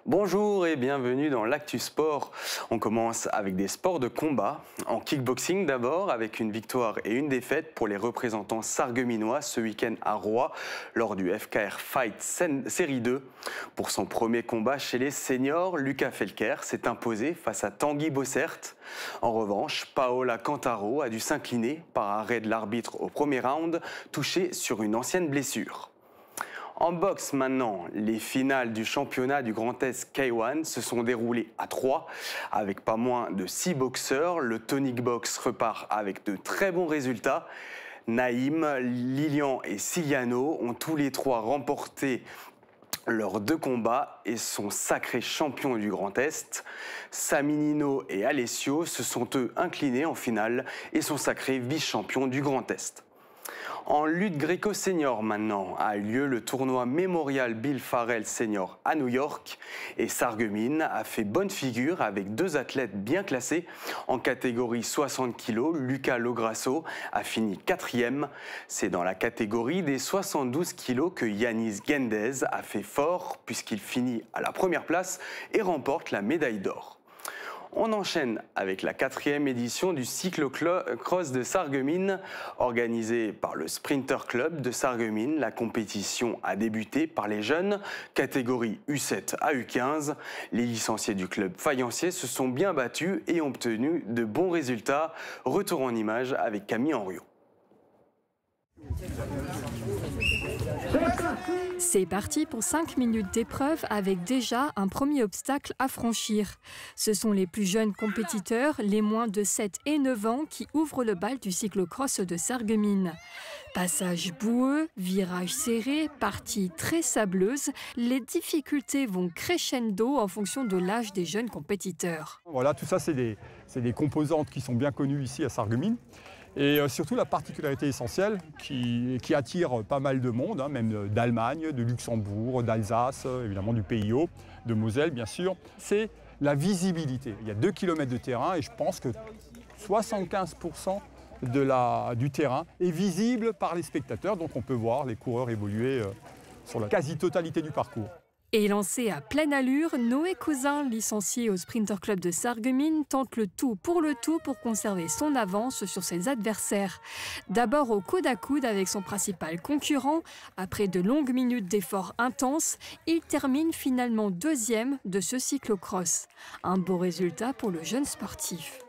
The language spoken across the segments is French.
Bonjour et bienvenue dans l'Actu Sport. On commence avec des sports de combat. En kickboxing d'abord, avec une victoire et une défaite pour les représentants sarregueminois ce week-end à Roye lors du FKR Fight Série 2. Pour son premier combat chez les seniors, Lucas Felker s'est imposé face à Tanguy Bossert. En revanche, Paola Cantaro a dû s'incliner par arrêt de l'arbitre au premier round, touché sur une ancienne blessure. En boxe maintenant, les finales du championnat du Grand Est K1 se sont déroulées à 3 avec pas moins de 6 boxeurs. Le Tonic Box repart avec de très bons résultats. Naïm, Lilian et Siliano ont tous les trois remporté leurs 2 combats et sont sacrés champions du Grand Est. Saminino et Alessio se sont eux inclinés en finale et sont sacrés vice-champions du Grand Est. En lutte gréco-senior maintenant, a eu lieu le tournoi Memorial Bill Farrell Senior à New York et Sarreguemines a fait bonne figure avec 2 athlètes bien classés. En catégorie 60 kg, Lucas Lograsso a fini 4e. C'est dans la catégorie des 72 kg que Yanis Gendez a fait fort puisqu'il finit à la première place et remporte la médaille d'or. On enchaîne avec la 4e édition du cyclo-cross de Sarreguemines, organisée par le Sprinter Club de Sarreguemines. La compétition a débuté par les jeunes, catégorie U7 à U15. Les licenciés du club faïencier se sont bien battus et ont obtenu de bons résultats. Retour en images avec Camille Henriot. C'est parti pour 5 minutes d'épreuve avec déjà un premier obstacle à franchir. Ce sont les plus jeunes compétiteurs, les moins de 7 et 9 ans, qui ouvrent le bal du cyclocross de Sarreguemines. Passage boueux, virage serré, partie très sableuse, les difficultés vont crescendo en fonction de l'âge des jeunes compétiteurs. Voilà, tout ça, c'est des composantes qui sont bien connues ici à Sarreguemines. Et surtout la particularité essentielle qui attire pas mal de monde, même d'Allemagne, de Luxembourg, d'Alsace, évidemment du Pays Haut, de Moselle bien sûr, c'est la visibilité. Il y a 2 km de terrain et je pense que 75% du terrain est visible par les spectateurs, donc on peut voir les coureurs évoluer sur la quasi-totalité du parcours. Et lancé à pleine allure, Noé Cousin, licencié au Sprinter Club de Sarreguemines, tente le tout pour conserver son avance sur ses adversaires. D'abord au coude à coude avec son principal concurrent, après de longues minutes d'efforts intenses, il termine finalement 2e de ce cyclocross. Un beau résultat pour le jeune sportif.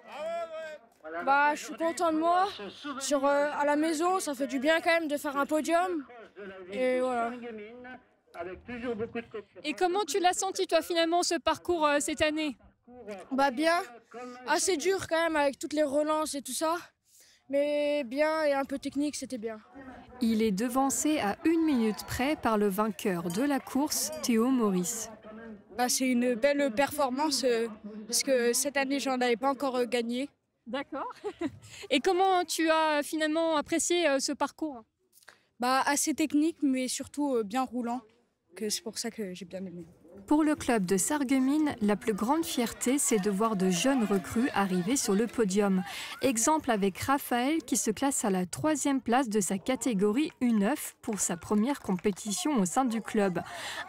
Je suis content de moi. À la maison, ça fait du bien quand même de faire un podium. Et voilà. Et comment tu l'as senti toi finalement ce parcours cette année? Bien, assez dur quand même avec toutes les relances et tout ça. Mais bien et un peu technique, c'était bien. Il est devancé à 1 minute près par le vainqueur de la course, Théo Maurice. C'est une belle performance parce que cette année, j'en avais pas encore gagné. D'accord. Et comment tu as finalement apprécié ce parcours? Assez technique, mais surtout bien roulant. C'est pour ça que j'ai bien aimé. Pour le club de Sarreguemines, la plus grande fierté, c'est de voir de jeunes recrues arriver sur le podium. Exemple avec Raphaël qui se classe à la 3e place de sa catégorie U9 pour sa première compétition au sein du club.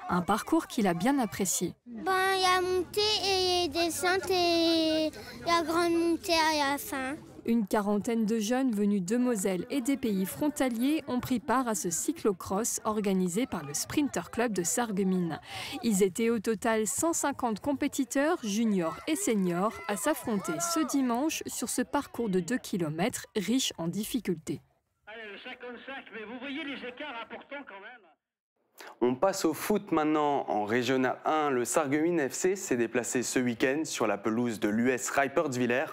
Un parcours qu'il a bien apprécié. Il y a montée et descente et la grande montée à la fin. Une quarantaine de jeunes venus de Moselle et des pays frontaliers ont pris part à ce cyclocross organisé par le Sprinter Club de Sarreguemines. Ils étaient au total 150 compétiteurs, juniors et seniors, à s'affronter ce dimanche sur ce parcours de 2 km riche en difficultés. Allez, le 55, mais vous voyez les écarts importants quand même. On passe au foot maintenant. En Régional 1, le Sarreguemines FC s'est déplacé ce week-end sur la pelouse de l'US Reipertswiller.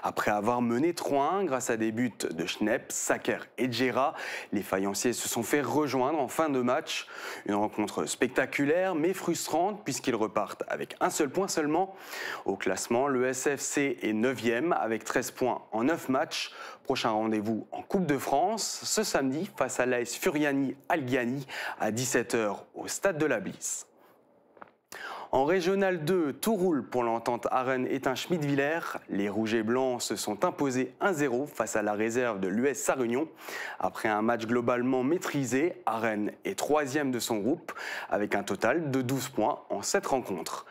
Après avoir mené 3-1 grâce à des buts de Schnepp, Sacker et Djera, les faïenciers se sont fait rejoindre en fin de match. Une rencontre spectaculaire mais frustrante puisqu'ils repartent avec un seul point seulement. Au classement, le SFC est 9e avec 13 points en 9 matchs. Prochain rendez-vous en Coupe de France ce samedi face à l'AS Furiani Algiani à 17h au stade de la Blice. En Régional 2, tout roule pour l'entente Arène-Étain-Schmid-Villers. Les Rouges et Blancs se sont imposés 1-0 face à la réserve de l'US Sarre-Union. Après un match globalement maîtrisé, Arène est 3e de son groupe avec un total de 12 points en 7 rencontres.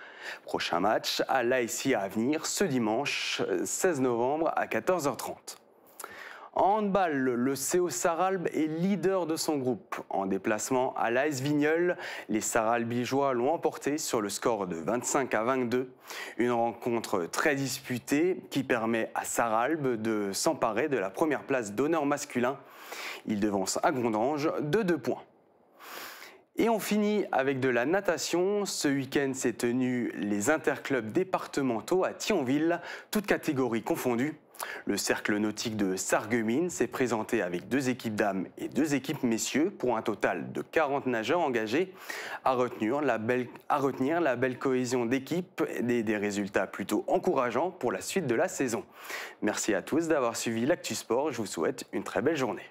Prochain match à l'ASI à venir ce dimanche 16 novembre à 14h30. En handball, le CO Sarralbe est leader de son groupe. En déplacement à l'AS Vigneulles, les Sarralbigeois l'ont emporté sur le score de 25-22. Une rencontre très disputée qui permet à Sarralbe de s'emparer de la première place d'honneur masculin. Il devance à Gondange de 2 points. Et on finit avec de la natation. Ce week-end s'est tenu les interclubs départementaux à Thionville, toutes catégories confondues. Le cercle nautique de Sarreguemines s'est présenté avec 2 équipes dames et 2 équipes messieurs pour un total de 40 nageurs engagés. À retenir la belle cohésion d'équipe et des résultats plutôt encourageants pour la suite de la saison. Merci à tous d'avoir suivi l'Actu Sport. Je vous souhaite une très belle journée.